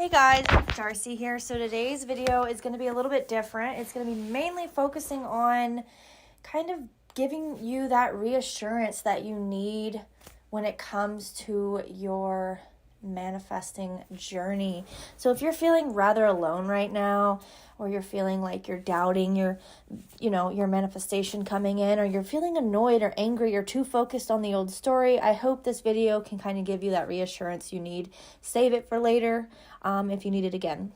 Hey guys, Darcy here. So today's video is going to be a little bit different. It's going to be mainly focusing on kind of giving you that reassurance that you need when it comes to your manifesting journey. So if you're feeling rather alone right now, or you're feeling like you're doubting your manifestation coming in, or you're feeling annoyed or angry or too focused on the old story, I hope this video can kind of give you that reassurance you need. Save it for later if you need it again.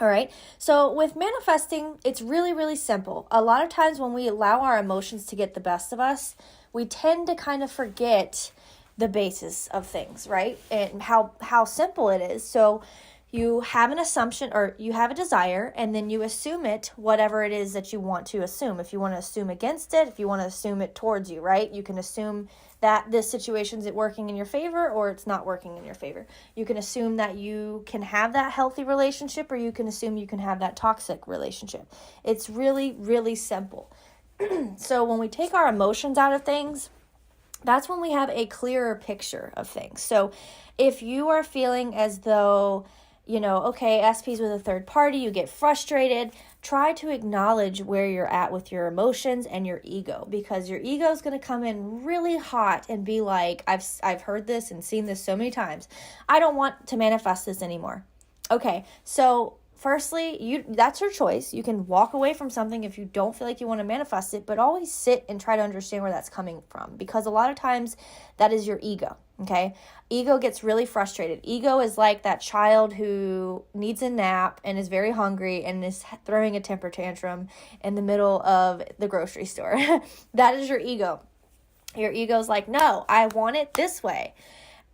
All right. So with manifesting, it's really, really simple. A lot of times when we allow our emotions to get the best of us, we tend to kind of forget the basis of things, right? And how simple it is. So you have an assumption, or you have a desire, and then you assume it, whatever it is that you want to assume. If you want to assume against it, if you want to assume it towards you, right? You can assume that this situation's working in your favor or it's not working in your favor. You can assume that you can have that healthy relationship, or you can assume you can have that toxic relationship. It's really, really simple. So when we take our emotions out of things, that's when we have a clearer picture of things. So if you are feeling as though, SP's with a third party, you get frustrated, try to acknowledge where you're at with your emotions and your ego, because your ego is going to come in really hot and be like, I've heard this and seen this so many times. I don't want to manifest this anymore. Okay, so firstly, that's your choice. You can walk away from something if you don't feel like you want to manifest it, but always sit and try to understand where that's coming from, because a lot of times that is your ego, okay? Ego gets really frustrated. Ego is like that child who needs a nap and is very hungry and is throwing a temper tantrum in the middle of the grocery store. That is your ego. Your ego is like, no, I want it this way.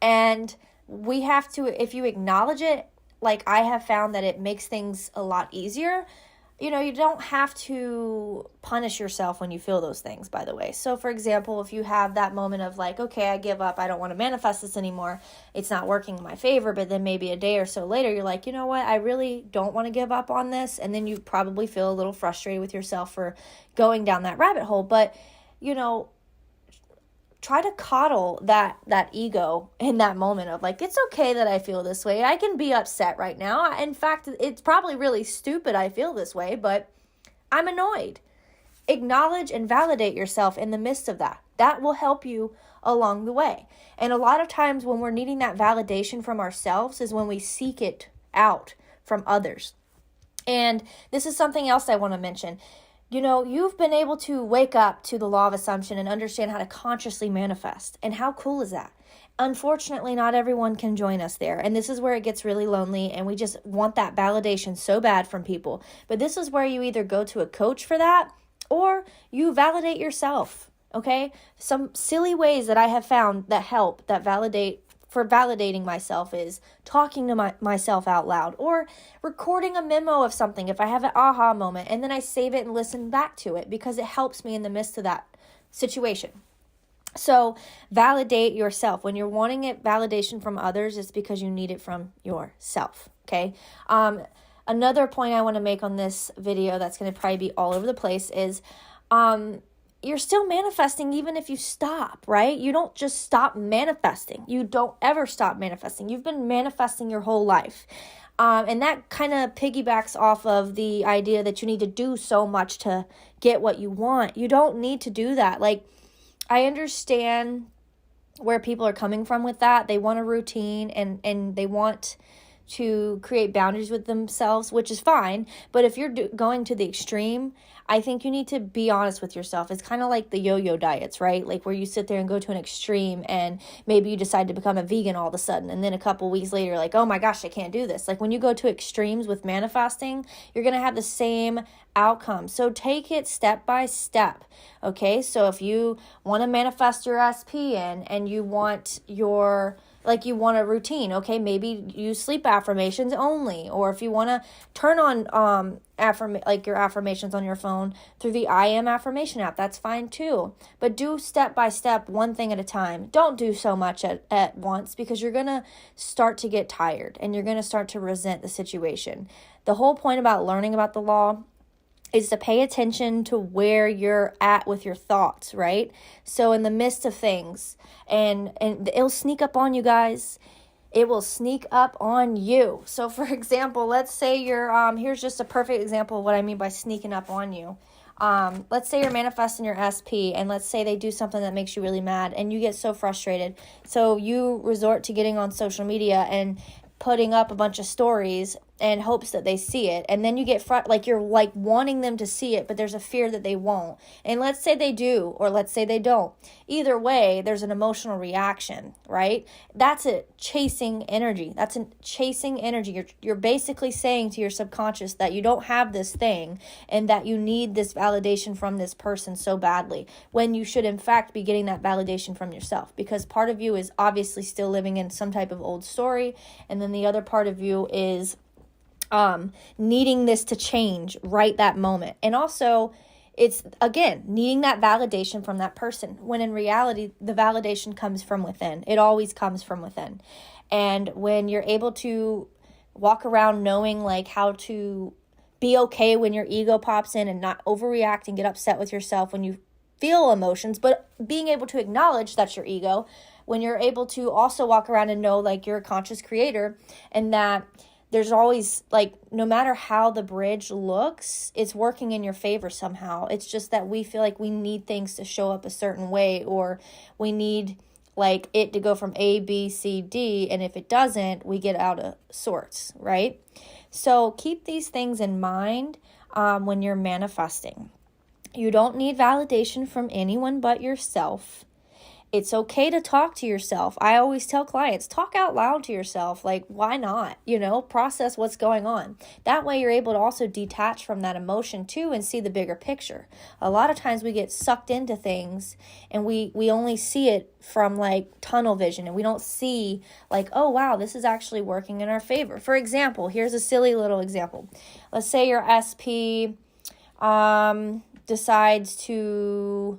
And we have to, if you acknowledge it, like I have found that it makes things a lot easier. You don't have to punish yourself when you feel those things, by the way. So for example, if you have that moment of like, okay, I give up, I don't want to manifest this anymore, it's not working in my favor, but then maybe a day or so later, you're like, you know what, I really don't want to give up on this. And then you probably feel a little frustrated with yourself for going down that rabbit hole. But, try to coddle that ego in that moment of like, it's okay that I feel this way. I can be upset right now. In fact, it's probably really stupid I feel this way, but I'm annoyed. Acknowledge and validate yourself in the midst of that. That will help you along the way. And a lot of times when we're needing that validation from ourselves is when we seek it out from others. And this is something else I want to mention. You've been able to wake up to the law of assumption and understand how to consciously manifest. And how cool is that? Unfortunately, not everyone can join us there. And this is where it gets really lonely, and we just want that validation so bad from people. But this is where you either go to a coach for that, or you validate yourself, okay? Some silly ways that I have found that help, that validating myself, is talking to myself out loud, or recording a memo of something if I have an aha moment, and then I save it and listen back to it because it helps me in the midst of that situation. So validate yourself. When you're wanting validation from others, it's because you need it from yourself, okay? Another point I want to make on this video that's going to probably be all over the place is you're still manifesting even if you stop, right? You don't just stop manifesting. You don't ever stop manifesting. You've been manifesting your whole life. And that kind of piggybacks off of the idea that you need to do so much to get what you want. You don't need to do that. Like, I understand where people are coming from with that. They want a routine and they want to create boundaries with themselves, which is fine. But if you're going to the extreme, I think you need to be honest with yourself. It's kind of like the yo-yo diets, right? Like where you sit there and go to an extreme and maybe you decide to become a vegan all of a sudden. And then a couple weeks later, you're like, oh my gosh, I can't do this. Like when you go to extremes with manifesting, you're going to have the same outcome. So take it step by step. Okay. So if you want to manifest your SP and you want you want a routine, okay, maybe use sleep affirmations only. Or if you want to turn on your affirmations on your phone through the I Am affirmation app, that's fine too. But do step by step, one thing at a time. Don't do so much at once, because you're going to start to get tired and you're going to start to resent the situation. The whole point about learning about the law is to pay attention to where you're at with your thoughts, right? So in the midst of things, and it'll sneak up on you guys. it will sneak up on you. So for example, let's say you're, here's just a perfect example of what I mean by sneaking up on you. Let's say you're manifesting your SP, and let's say they do something that makes you really mad and you get so frustrated. So you resort to getting on social media and putting up a bunch of stories in hopes that they see it, and then you get like you're like wanting them to see it, but there's a fear that they won't. And let's say they do, or let's say they don't. Either way, there's an emotional reaction, right? That's a chasing energy. That's a chasing energy. You're basically saying to your subconscious that you don't have this thing and that you need this validation from this person so badly, when you should in fact be getting that validation from yourself, because part of you is obviously still living in some type of old story, and then the other part of you is needing this to change right that moment. And also, it's, again, needing that validation from that person, when in reality, the validation comes from within. It always comes from within. And when you're able to walk around knowing like how to be okay when your ego pops in and not overreact and get upset with yourself when you feel emotions, but being able to acknowledge that's your ego, when you're able to also walk around and know like you're a conscious creator, and that there's always, like, no matter how the bridge looks, it's working in your favor somehow. It's just that we feel like we need things to show up a certain way, or we need like it to go from A, B, C, D, and if it doesn't, we get out of sorts, right? So keep these things in mind when you're manifesting. You don't need validation from anyone but yourself. It's okay to talk to yourself. I always tell clients, talk out loud to yourself. Like, why not? Process what's going on. That way you're able to also detach from that emotion too and see the bigger picture. A lot of times we get sucked into things and we only see it from like tunnel vision, and we don't see like, oh wow, this is actually working in our favor. For example, here's a silly little example. Let's say your SP decides to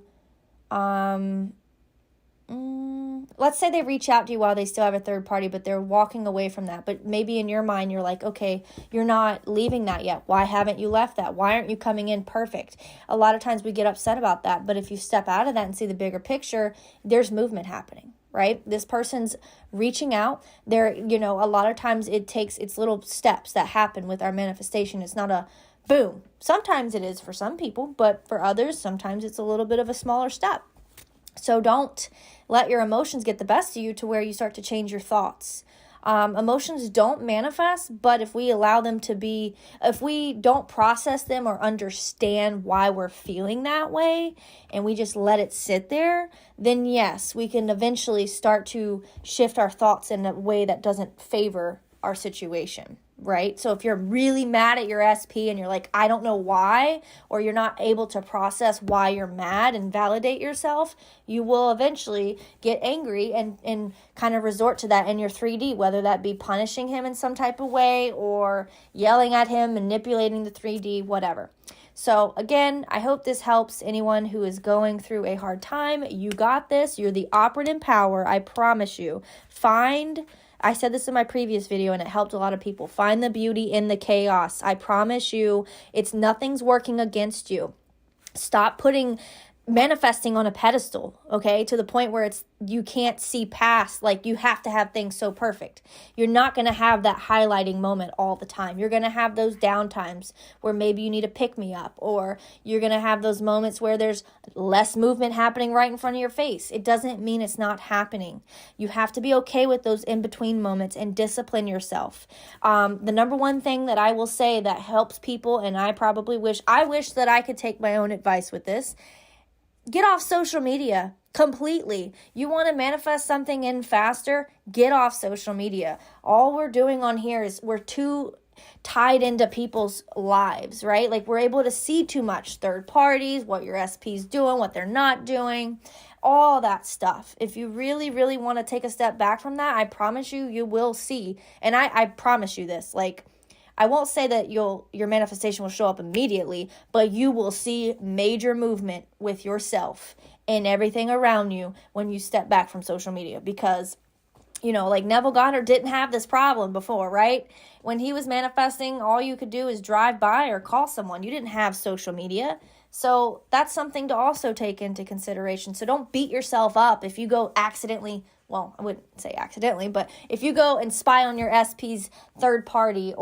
let's say they reach out to you while they still have a third party, but they're walking away from that. But maybe in your mind, you're like, okay, you're not leaving that yet. Why haven't you left that? Why aren't you coming in perfect? A lot of times we get upset about that. But if you step out of that and see the bigger picture, there's movement happening, right? This person's reaching out. A lot of times it's little steps that happen with our manifestation. It's not a boom. Sometimes it is for some people, but for others, sometimes it's a little bit of a smaller step. So don't let your emotions get the best of you to where you start to change your thoughts. Emotions don't manifest, but if we allow them to be, if we don't process them or understand why we're feeling that way, and we just let it sit there, then yes, we can eventually start to shift our thoughts in a way that doesn't favor our situation. Right? So if you're really mad at your SP and you're like, I don't know why, or you're not able to process why you're mad and validate yourself, you will eventually get angry and kind of resort to that in your 3D, whether that be punishing him in some type of way or yelling at him, manipulating the 3D, whatever. So again, I hope this helps anyone who is going through a hard time. You got this. You're the operant power. I promise you. I said this in my previous video and it helped a lot of people. Find the beauty in the chaos. I promise you, nothing's working against you. Stop manifesting on a pedestal, okay? To the point where you can't see past, like you have to have things so perfect. You're not going to have that highlighting moment all the time. You're going to have those down times where maybe you need to pick me up, or you're going to have those moments where there's less movement happening right in front of your face. It doesn't mean it's not happening. You have to be okay with those in-between moments and discipline yourself. The number one thing that I will say that helps people, and I wish that I could take my own advice with this, get off social media completely. You want to manifest something in faster? Get off social media. All we're doing on here is we're too tied into people's lives, right? Like we're able to see too much third parties, what your SP's doing, what they're not doing, all that stuff. If you really, really want to take a step back from that, I promise you will see. And I promise you this, like, I won't say that your manifestation will show up immediately, but you will see major movement with yourself and everything around you when you step back from social media. Because, like Neville Goddard didn't have this problem before, right? When he was manifesting, all you could do is drive by or call someone. You didn't have social media. So that's something to also take into consideration. So don't beat yourself up if you go accidentally, well, I wouldn't say accidentally, but if you go and spy on your SP's third party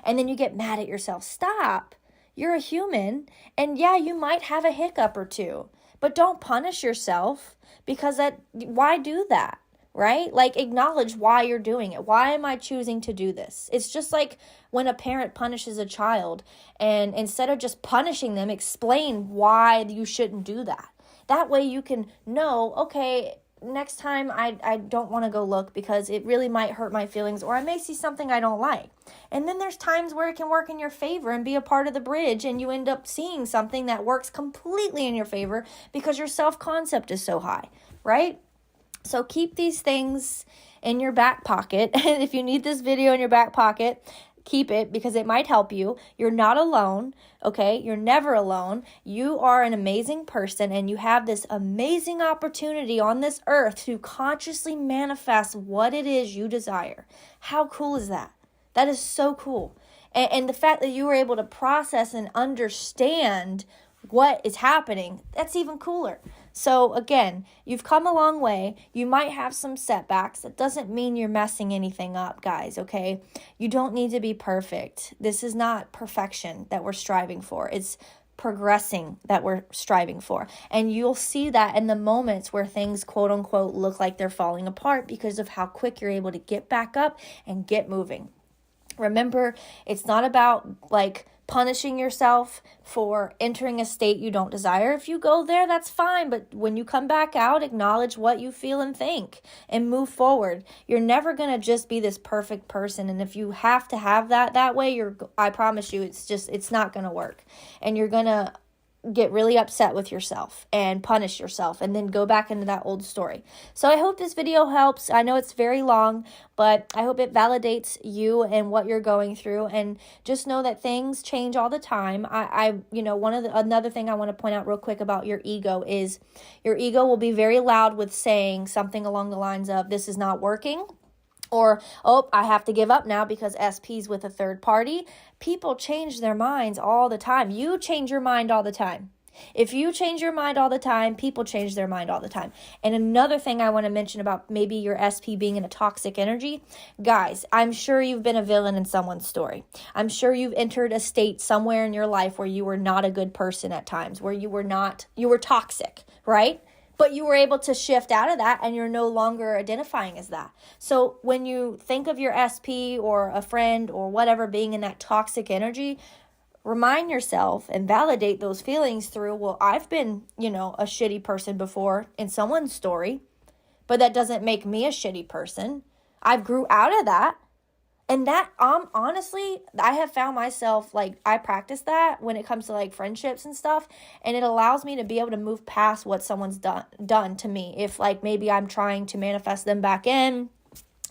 and then you get mad at yourself. Stop. You're a human, and yeah, you might have a hiccup or two, but don't punish yourself, because why do that? Right? Like, acknowledge why you're doing it. Why am I choosing to do this? It's just like when a parent punishes a child, and instead of just punishing them, explain why you shouldn't do that. That way you can know, okay, next time I don't want to go look because it really might hurt my feelings, or I may see something I don't like. And then there's times where it can work in your favor and be a part of the bridge, and you end up seeing something that works completely in your favor because your self-concept is so high, right? So keep these things in your back pocket. And if you need this video in your back pocket, keep it, because it might help you. You're not alone, okay? You're never alone. You are an amazing person, and you have this amazing opportunity on this earth to consciously manifest what it is you desire. How cool is that? That is so cool. And the fact that you were able to process and understand what is happening, that's even cooler. So again, you've come a long way. You might have some setbacks. That doesn't mean you're messing anything up, guys, okay? You don't need to be perfect. This is not perfection that we're striving for. It's progressing that we're striving for. And you'll see that in the moments where things, quote unquote, look like they're falling apart, because of how quick you're able to get back up and get moving. Remember, it's not about like punishing yourself for entering a state you don't desire. If you go there, that's fine. But when you come back out, acknowledge what you feel and think and move forward. You're never going to just be this perfect person. And if you have to have that way, I promise you, it's not going to work. And you're going to get really upset with yourself and punish yourself and then go back into that old story. So I hope this video helps. I know it's very long, but I hope it validates you and what you're going through, and just know that things change all the time. Another thing I want to point out real quick about your ego is your ego will be very loud with saying something along the lines of, this is not working. Or, oh, I have to give up now because SP's with a third party. People change their minds all the time. You change your mind all the time. If you change your mind all the time, people change their mind all the time. And another thing I want to mention about maybe your SP being in a toxic energy, guys, I'm sure you've been a villain in someone's story. I'm sure you've entered a state somewhere in your life where you were not a good person at times, where you were toxic, right? But you were able to shift out of that, and you're no longer identifying as that. So when you think of your SP or a friend or whatever being in that toxic energy, remind yourself and validate those feelings through, well, I've been, a shitty person before in someone's story, but that doesn't make me a shitty person. I've grew out of that. And that, honestly, I have found myself, like, I practice that when it comes to, like, friendships and stuff, and it allows me to be able to move past what someone's done to me. If, like, maybe I'm trying to manifest them back in,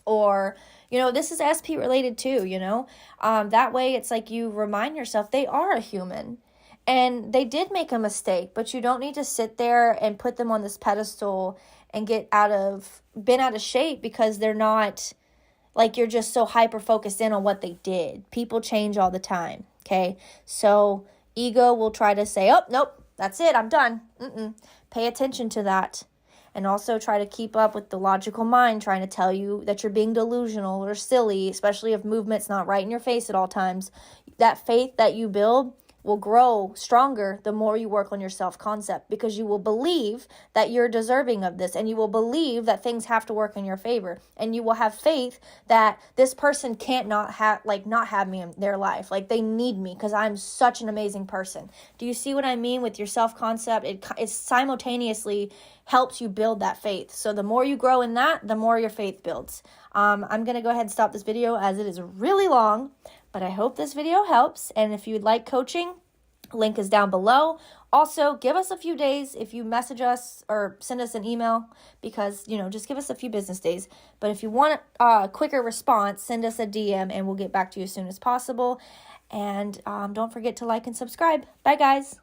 or, this is SP related too, that way it's like you remind yourself they are a human, and they did make a mistake, but you don't need to sit there and put them on this pedestal and been out of shape because they're not... Like, you're just so hyper-focused in on what they did. People change all the time, okay? So ego will try to say, oh, nope, that's it, I'm done. Pay attention to that. And also try to keep up with the logical mind trying to tell you that you're being delusional or silly, especially if movement's not right in your face at all times. That faith that you build will grow stronger the more you work on your self-concept, because you will believe that you're deserving of this, and you will believe that things have to work in your favor, and you will have faith that this person can't not have me in their life. Like, they need me because I'm such an amazing person. Do you see what I mean with your self-concept? It simultaneously helps you build that faith. So the more you grow in that, the more your faith builds. I'm going to go ahead and stop this video as it is really long, but I hope this video helps. And if you'd like coaching, link is down below. Also, give us a few days if you message us or send us an email, because, just give us a few business days. But if you want a quicker response, send us a DM and we'll get back to you as soon as possible. And don't forget to like and subscribe. Bye, guys.